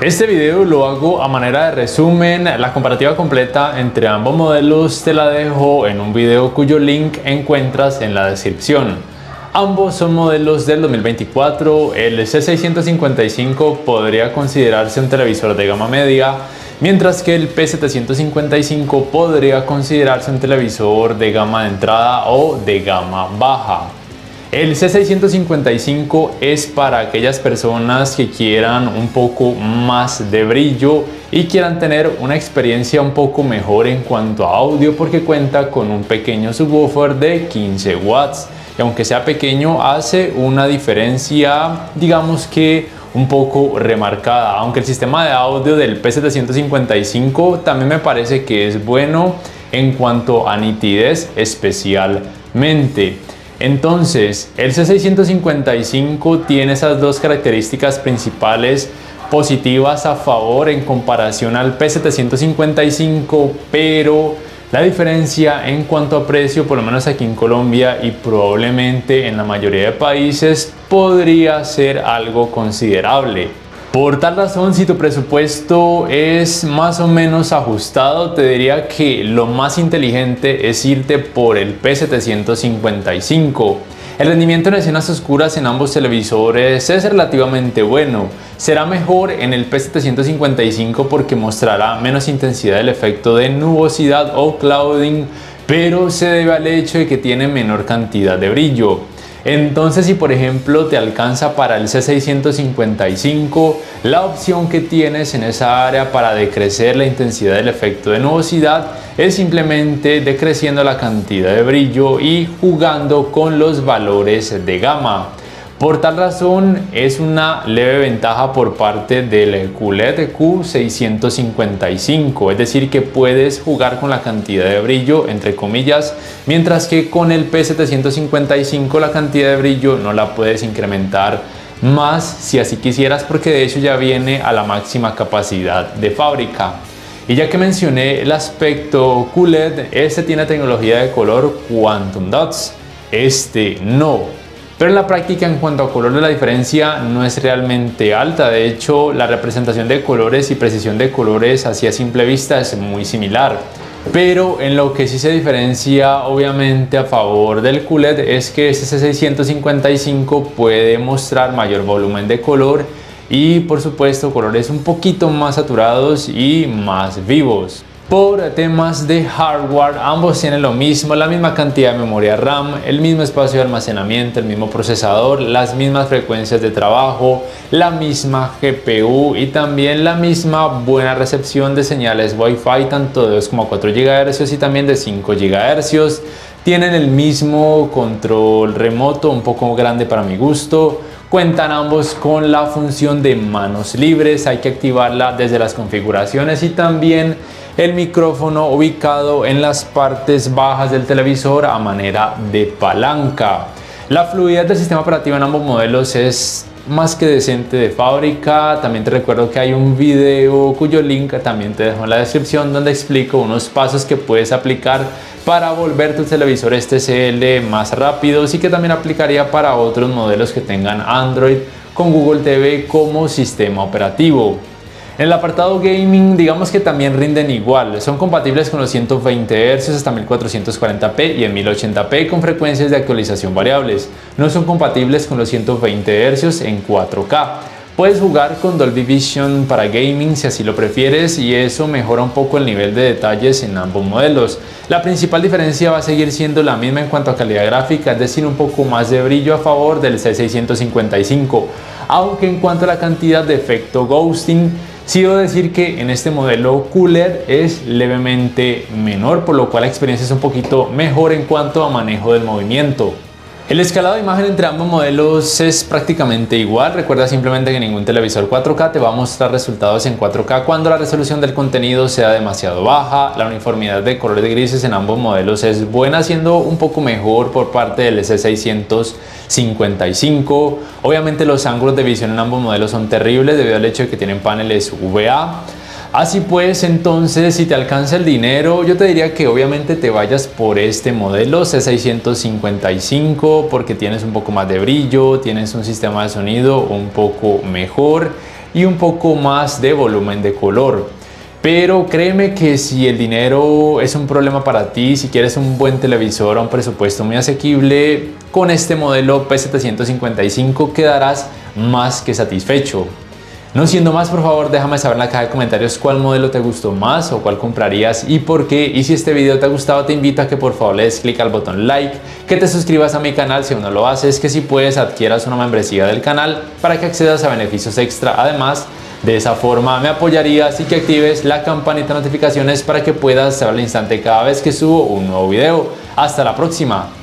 Este video lo hago a manera de resumen. La comparativa completa entre ambos modelos te la dejo en un video cuyo link encuentras en la descripción. Ambos son modelos del 2024. El C655 podría considerarse un televisor de gama media, mientras que el P755 podría considerarse un televisor de gama de entrada o de gama baja. El C655 es para aquellas personas que quieran un poco más de brillo y quieran tener una experiencia un poco mejor en cuanto a audio, porque cuenta con un pequeño subwoofer de 15 watts. Y aunque sea pequeño, hace una diferencia, digamos que un poco remarcada. Aunque el sistema de audio del P755 también me parece que es bueno en cuanto a nitidez especialmente. Entonces, el C655 tiene esas dos características principales positivas a favor en comparación al P755, pero la diferencia en cuanto a precio, por lo menos aquí en Colombia y probablemente en la mayoría de países, podría ser algo considerable. Por tal razón, si tu presupuesto es más o menos ajustado, te diría que lo más inteligente es irte por el P755. El rendimiento en escenas oscuras en ambos televisores es relativamente bueno. Será mejor en el P755 porque mostrará menos intensidad del efecto de nubosidad o clouding, pero se debe al hecho de que tiene menor cantidad de brillo. Entonces, si por ejemplo te alcanza para el C655, la opción que tienes en esa área para decrecer la intensidad del efecto de nubosidad es simplemente decreciendo la cantidad de brillo y jugando con los valores de gama. Por tal razón, es una leve ventaja por parte del QLED Q655, es decir, que puedes jugar con la cantidad de brillo, entre comillas, mientras que con el P755 la cantidad de brillo no la puedes incrementar más si así quisieras, porque de hecho ya viene a la máxima capacidad de fábrica. Y ya que mencioné el aspecto QLED, este tiene tecnología de color Quantum Dots, este no. Pero en la práctica, en cuanto a color, la diferencia no es realmente alta. De hecho, la representación de colores y precisión de colores así a simple vista es muy similar. Pero en lo que sí se diferencia obviamente a favor del QLED es que este C655 puede mostrar mayor volumen de color y por supuesto colores un poquito más saturados y más vivos. Por temas de hardware, ambos tienen lo mismo, la misma cantidad de memoria RAM, el mismo espacio de almacenamiento, el mismo procesador, las mismas frecuencias de trabajo, la misma GPU y también la misma buena recepción de señales Wi-Fi, tanto de 2,4 GHz y también de 5 GHz. Tienen el mismo control remoto, un poco grande para mi gusto. Cuentan ambos con la función de manos libres, hay que activarla desde las configuraciones, y también el micrófono ubicado en las partes bajas del televisor a manera de palanca. La fluidez del sistema operativo en ambos modelos es más que decente de fábrica. También te recuerdo que hay un video cuyo link también te dejo en la descripción, donde explico unos pasos que puedes aplicar para volver tus televisores TCL más rápidos y que también aplicaría para otros modelos que tengan Android con Google TV como sistema operativo. En el apartado gaming, digamos que también rinden igual. Son compatibles con los 120 Hz hasta 1440p y en 1080p con frecuencias de actualización variables. No son compatibles con los 120 Hz en 4K. Puedes jugar con Dolby Vision para gaming si así lo prefieres, y eso mejora un poco el nivel de detalles en ambos modelos. La principal diferencia va a seguir siendo la misma en cuanto a calidad gráfica, es decir, un poco más de brillo a favor del C655. Aunque en cuanto a la cantidad de efecto ghosting, sí debo decir que en este modelo QLED es levemente menor, por lo cual la experiencia es un poquito mejor en cuanto a manejo del movimiento. El escalado de imagen entre ambos modelos es prácticamente igual. Recuerda simplemente que ningún televisor 4K te va a mostrar resultados en 4K cuando la resolución del contenido sea demasiado baja. La uniformidad de colores de grises en ambos modelos es buena, siendo un poco mejor por parte del C655. Obviamente los ángulos de visión en ambos modelos son terribles debido al hecho de que tienen paneles VA. Así pues, entonces, si te alcanza el dinero, yo te diría que obviamente te vayas por este modelo C655 porque tienes un poco más de brillo, tienes un sistema de sonido un poco mejor y un poco más de volumen de color. Pero créeme que si el dinero es un problema para ti, si quieres un buen televisor a un presupuesto muy asequible, con este modelo P755 quedarás más que satisfecho. No siendo más, por favor déjame saber en la caja de comentarios cuál modelo te gustó más o cuál comprarías y por qué. Y si este video te ha gustado, te invito a que por favor le des clic al botón like, que te suscribas a mi canal si aún no lo haces, que si puedes adquieras una membresía del canal para que accedas a beneficios extra. Además, de esa forma me apoyarías y que actives la campanita de notificaciones para que puedas saber al instante cada vez que subo un nuevo video. Hasta la próxima.